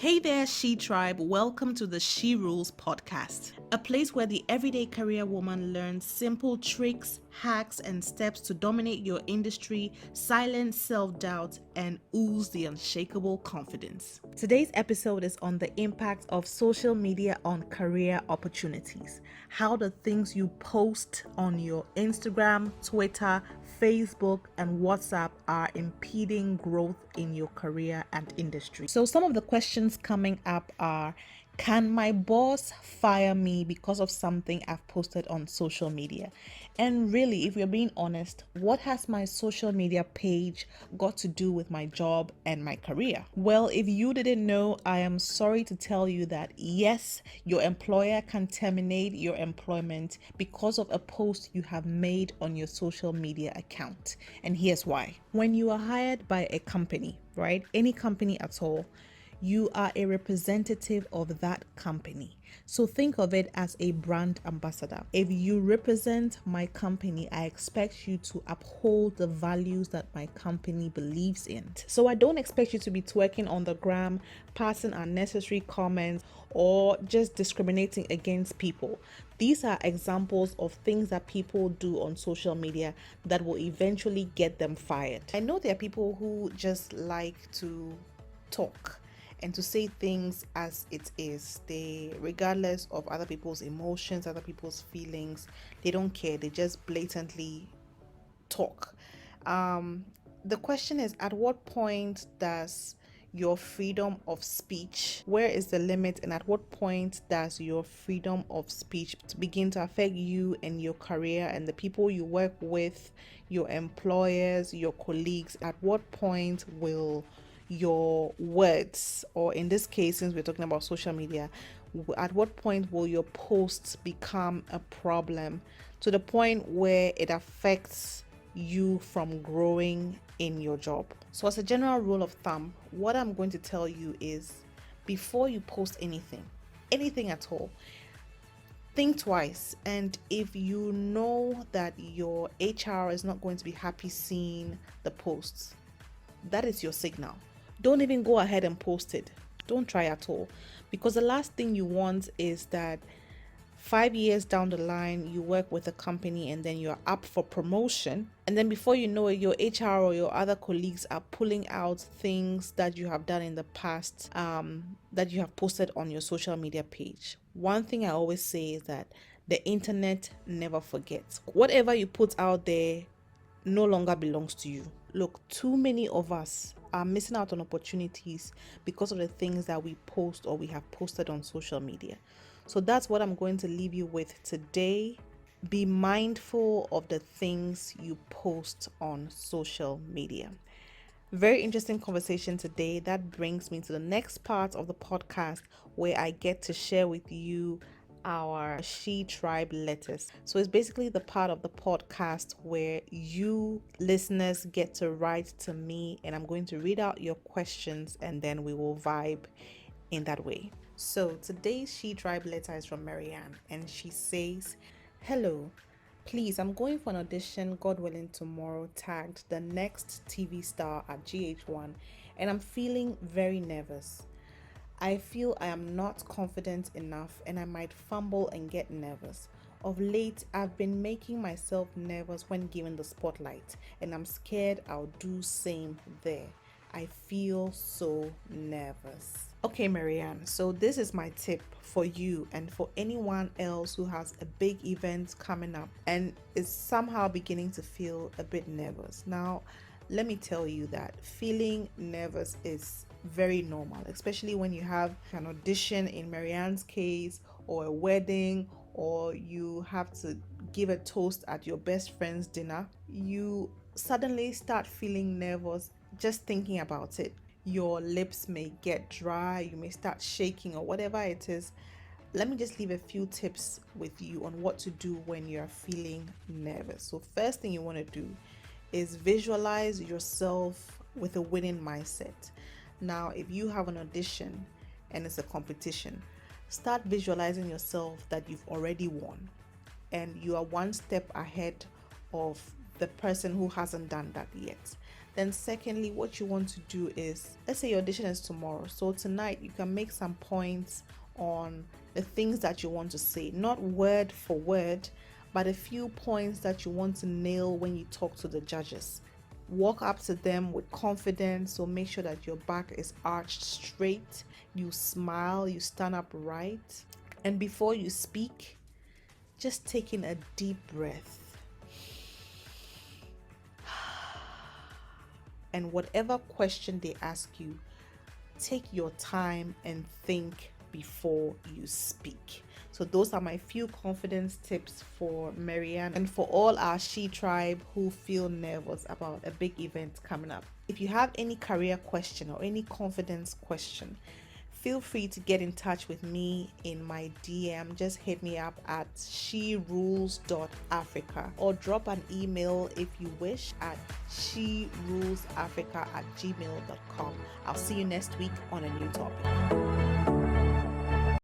Hey there, She Tribe. Welcome to the She Rules Podcast, a place where the everyday career woman learns simple tricks, hacks, and steps to dominate your industry, silence self-doubt, and ooze the unshakable confidence. Today's episode is on the impact of social media on career opportunities. How the things you post on your Instagram, Twitter, Facebook, and WhatsApp are impeding growth in your career and industry. So some of the questions coming up are, can my boss fire me because of something I've posted on social media? And really, if you're being honest, what has my social media page got to do with my job and my career? Well, if you didn't know, I am sorry to tell you that yes, your employer can terminate your employment because of a post you have made on your social media account. And here's why. When you are hired by a company, right? Any company at all, you are a representative of that company. So think of it as a brand ambassador. If you represent my company, I expect you to uphold the values that my company believes in. So I don't expect you to be twerking on the gram, passing unnecessary comments, or just discriminating against people. These are examples of things that people do on social media that will eventually get them fired. I know there are people who just like to talk and to say things as it is. They, regardless of other people's emotions, other people's feelings, they don't care. They just blatantly talk. The question is, at what point does your freedom of speech, where is the limit, and at what point does your freedom of speech begin to affect you and your career and the people you work with, your employers, your colleagues? At what point will your words, or in this case, since we're talking about social media, at what point will your posts become a problem to the point where it affects you from growing in your job? So as a general rule of thumb, what I'm going to tell you is, before you post anything at all, think twice. And if you know that your HR is not going to be happy seeing the posts, that is your signal. Don't even go ahead and post it. Don't try at all, because the last thing you want is that 5 years down the line, you work with a company and then you're up for promotion. And then before you know it, your HR or your other colleagues are pulling out things that you have done in the past, that you have posted on your social media page. One thing I always say is that the internet never forgets. Whatever you put out there no longer belongs to you. Look, too many of us are missing out on opportunities because of the things that we post or we have posted on social media. So that's what I'm going to leave you with today. Be mindful of the things you post on social media. Very interesting conversation today. That brings me to the next part of the podcast, where I get to share with you our She Tribe letters. So it's basically the part of the podcast where you listeners get to write to me, and I'm going to read out your questions and then we will vibe in that way. So today's She Tribe letter is from Marianne, and she says, "Hello, please, I'm going for an audition, God willing, tomorrow, tagged the next TV star at GH1, and I'm feeling very nervous. I feel I am not confident enough and I might fumble and get nervous. Of late, I've been making myself nervous when given the spotlight, and I'm scared I'll do same there. I feel so nervous." Okay, Marianne, so this is my tip for you and for anyone else who has a big event coming up and is somehow beginning to feel a bit nervous. Now, let me tell you that feeling nervous is very normal, especially when you have an audition in Marianne's case, or a wedding, or you have to give a toast at your best friend's dinner. You suddenly start feeling nervous just thinking about it. Your lips may get dry, you may start shaking, or whatever it is. Let me just leave a few tips with you on what to do when you're feeling nervous. So first thing you want to do is visualize yourself with a winning mindset. Now, if you have an audition and it's a competition, start visualizing yourself that you've already won and you are one step ahead of the person who hasn't done that yet. Then secondly, what you want to do is, let's say your audition is tomorrow. So tonight you can make some points on the things that you want to say, not word for word, but a few points that you want to nail when you talk to the judges. Walk up to them with confidence, so make sure that your back is arched straight, you smile, you stand up right, and before you speak, just taking a deep breath. And whatever question they ask you, take your time and think before you speak. So those are my few confidence tips for Marianne and for all our She Tribe who feel nervous about a big event coming up. If you have any career question or any confidence question, feel free to get in touch with me in my DM. Just hit me up at sherules.africa or drop an email if you wish at sherulesafrica@gmail.com. I'll see you next week on a new topic.